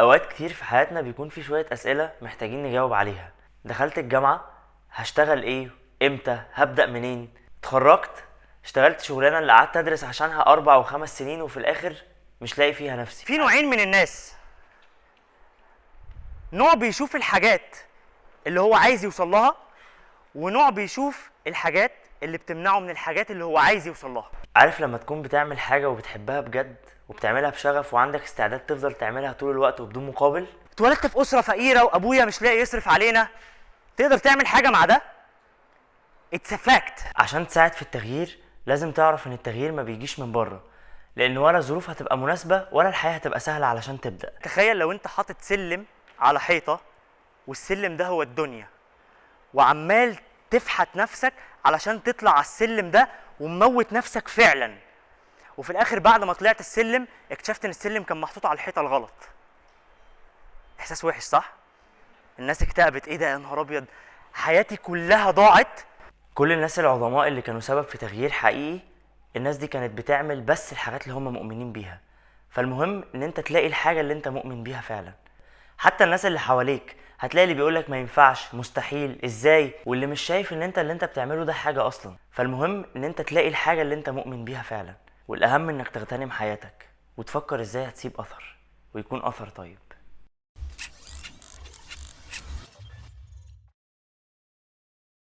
اوقات كتير في حياتنا بيكون في شوية اسئلة محتاجين نجاوب عليها. دخلت الجامعة، هشتغل ايه؟ امتى؟ هبدأ منين؟ اتخرجت، اشتغلت شغلانة اللي قعدت ادرس عشانها 4 و5 سنين وفي الاخر مش لاقي فيها نفسي. في نوعين من الناس، نوع بيشوف الحاجات اللي هو عايز يوصل لها، ونوع بيشوف الحاجات اللي بتمنعه من الحاجات اللي هو عايز يوصل لها. عارف لما تكون بتعمل حاجة وبتحبها بجد وبتعملها بشغف وعندك استعداد تفضل تعملها طول الوقت وبدون مقابل؟ اتولدت في اسره فقيره وابويا مش لاقي يصرف علينا، تقدر تعمل حاجه مع ده؟ اتس فاكت. عشان تساعد في التغيير لازم تعرف ان التغيير ما بيجيش من بره، لان ولا الظروف هتبقى مناسبة ولا الحياة هتبقى سهلة علشان تبدأ. تخيل لو انت حاطط سلم على حيطه، والسلم ده هو الدنيا، وعمال تفحت نفسك علشان تطلع على السلم ده وموت نفسك فعلا، وفي الاخر بعد ما طلعت السلم اكتشفت ان السلم كان محطوط على الحيطه الغلط. احساس وحش صح؟ الناس اكتئبت، ايه ده يا نهار ابيض، حياتي كلها ضاعت. كل الناس العظماء اللي كانوا سبب في تغيير حقيقي، الناس دي كانت بتعمل بس الحاجات اللي هم مؤمنين بيها. فالمهم ان انت تلاقي الحاجة اللي انت مؤمن بيها فعلا. حتى الناس اللي حواليك هتلاقي اللي بيقولك ما ينفعش، مستحيل، ازاي، واللي مش شايف ان انت اللي انت بتعمله ده حاجة اصلا. فالمهم ان انت تلاقي الحاجة اللي انت مؤمن بيها فعلا، والاهم انك تغتنم حياتك وتفكر ازاي هتسيب اثر، ويكون اثر طيب.